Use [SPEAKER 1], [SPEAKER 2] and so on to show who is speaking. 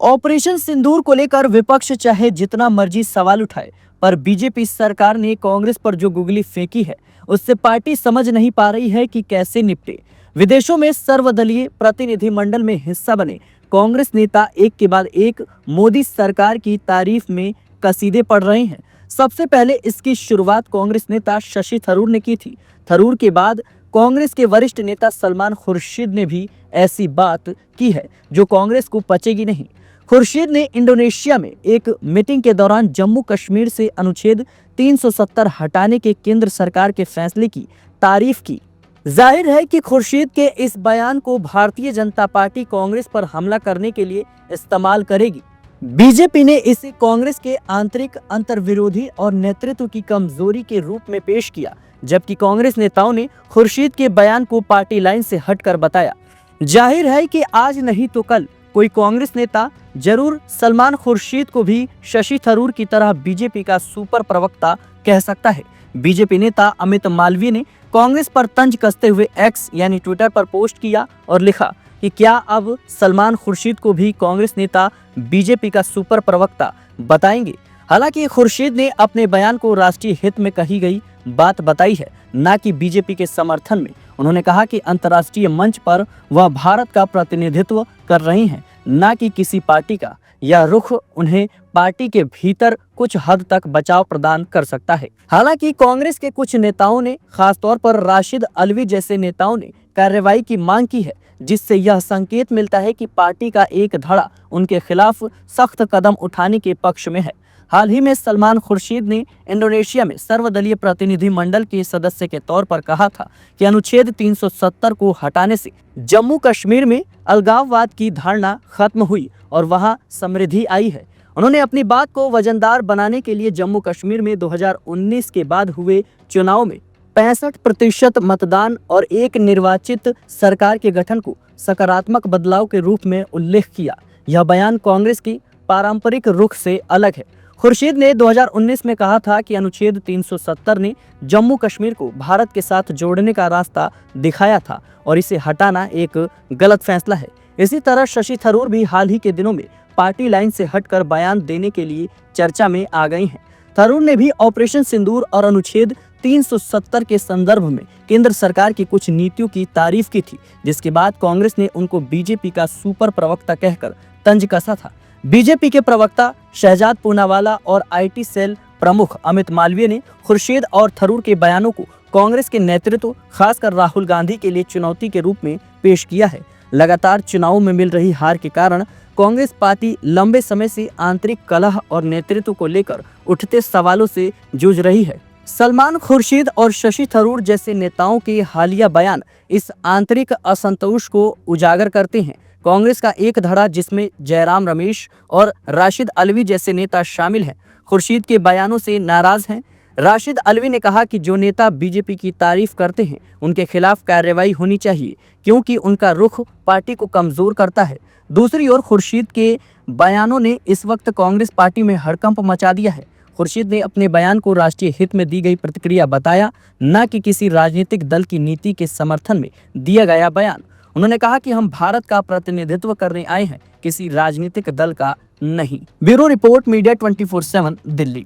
[SPEAKER 1] Operation सिंदूर को लेकर विपक्ष चाहे जितना मर्जी सवाल उठाए, पर बीजेपी सरकार ने कांग्रेस पर जो गुगली फेंकी है, उससे पार्टी समझ नहीं पा रही है कि कैसे निपटे। विदेशों में सर्वदलीय प्रतिनिधिमंडल में हिस्सा बने कांग्रेस नेता एक के बाद एक मोदी सरकार की तारीफ में कसीदे पढ़ रहे हैं। सबसे पहले इसकी शुरुआत कांग्रेस नेता शशि थरूर ने की थी। थरूर के बाद कांग्रेस के वरिष्ठ नेता सलमान खुर्शीद ने भी ऐसी बात की है जो कांग्रेस को पचेगी नहीं। खुर्शीद ने इंडोनेशिया में एक मीटिंग के दौरान जम्मू कश्मीर से अनुच्छेद 370 हटाने के केंद्र सरकार के फैसले की तारीफ की। जाहिर है कि खुर्शीद के इस बयान को भारतीय जनता पार्टी कांग्रेस पर हमला करने के लिए इस्तेमाल करेगी। बीजेपी ने इसे कांग्रेस के आंतरिक अंतर्विरोधी और नेतृत्व की कमजोरी के रूप में पेश किया, जबकि कांग्रेस नेताओं ने खुर्शीद के बयान को पार्टी लाइन से हटकर बताया। जाहिर है कि आज नहीं तो कल कोई कांग्रेस नेता जरूर सलमान खुर्शीद को भी शशि थरूर की तरह बीजेपी का सुपर प्रवक्ता कह सकता है। बीजेपी नेता अमित मालवीय ने कांग्रेस पर तंज कसते हुए एक्स यानी ट्विटर पर पोस्ट किया और लिखा कि क्या अब सलमान खुर्शीद को भी कांग्रेस नेता बीजेपी का सुपर प्रवक्ता बताएंगे। हालांकि खुर्शीद ने अपने बयान को राष्ट्रीय हित में कही गई बात बताई है, न कि बीजेपी के समर्थन में। उन्होंने कहा कि अंतर्राष्ट्रीय मंच पर वह भारत का प्रतिनिधित्व कर रही हैं, न कि किसी पार्टी का। यह रुख उन्हें पार्टी के भीतर कुछ हद तक बचाव प्रदान कर सकता है। हालांकि कांग्रेस के कुछ नेताओं ने, खासतौर पर राशिद अलवी जैसे नेताओं ने कार्रवाई की मांग की है, जिससे यह संकेत मिलता है कि पार्टी का एक धड़ा उनके खिलाफ सख्त कदम उठाने के पक्ष में है। हाल ही में सलमान खुर्शीद ने इंडोनेशिया में सर्वदलीय प्रतिनिधिमंडल के सदस्य के तौर पर कहा था कि अनुच्छेद 370 को हटाने से जम्मू कश्मीर में अलगाववाद की धारणा खत्म हुई और वहां समृद्धि आई है। उन्होंने अपनी बात को वजनदार बनाने के लिए जम्मू कश्मीर में 2019 के बाद हुए चुनाव में 65% मतदान और एक निर्वाचित सरकार के गठन को सकारात्मक बदलाव के रूप में उल्लेख किया। यह बयान कांग्रेस की पारंपरिक रुख से अलग है। खुर्शीद ने 2019 में कहा था कि अनुच्छेद 370 ने जम्मू कश्मीर को भारत के साथ जोड़ने का रास्ता दिखाया था और इसे हटाना एक गलत फैसला है। इसी तरह शशि थरूर भी हाल ही के दिनों में पार्टी लाइन से हटकर बयान देने के लिए चर्चा में आ गई हैं। थरूर ने भी ऑपरेशन सिंदूर और अनुच्छेद 370 के संदर्भ में केंद्र सरकार की कुछ नीतियों की तारीफ की थी, जिसके बाद कांग्रेस ने उनको बीजेपी का सुपर प्रवक्ता कहकर तंज कसा था। बीजेपी के प्रवक्ता शहजाद पूनावाला और आईटी सेल प्रमुख अमित मालवीय ने खुर्शीद और थरूर के बयानों को कांग्रेस के नेतृत्व, खासकर राहुल गांधी के लिए चुनौती के रूप में पेश किया है। लगातार चुनावों में मिल रही हार के कारण कांग्रेस पार्टी लंबे समय से आंतरिक कलह और नेतृत्व को लेकर उठते सवालों से जूझ रही है। सलमान खुर्शीद और शशि थरूर जैसे नेताओं के हालिया बयान इस आंतरिक असंतोष को उजागर करते हैं। कांग्रेस का एक धड़ा, जिसमें जयराम रमेश और राशिद अलवी जैसे नेता शामिल हैं, खुर्शीद के बयानों से नाराज हैं। राशिद अलवी ने कहा कि जो नेता बीजेपी की तारीफ करते हैं उनके खिलाफ कार्रवाई होनी चाहिए, क्योंकि उनका रुख पार्टी को कमजोर करता है। दूसरी ओर खुर्शीद के बयानों ने इस वक्त कांग्रेस पार्टी में हड़कंप मचा दिया है। खुर्शीद ने अपने बयान को राष्ट्रीय हित में दी गई प्रतिक्रिया बताया, न कि किसी राजनीतिक दल की नीति के समर्थन में दिया गया बयान। उन्होंने कहा कि हम भारत का प्रतिनिधित्व करने आए हैं, किसी राजनीतिक दल का नहीं। Bureau report, media 24/7, Delhi.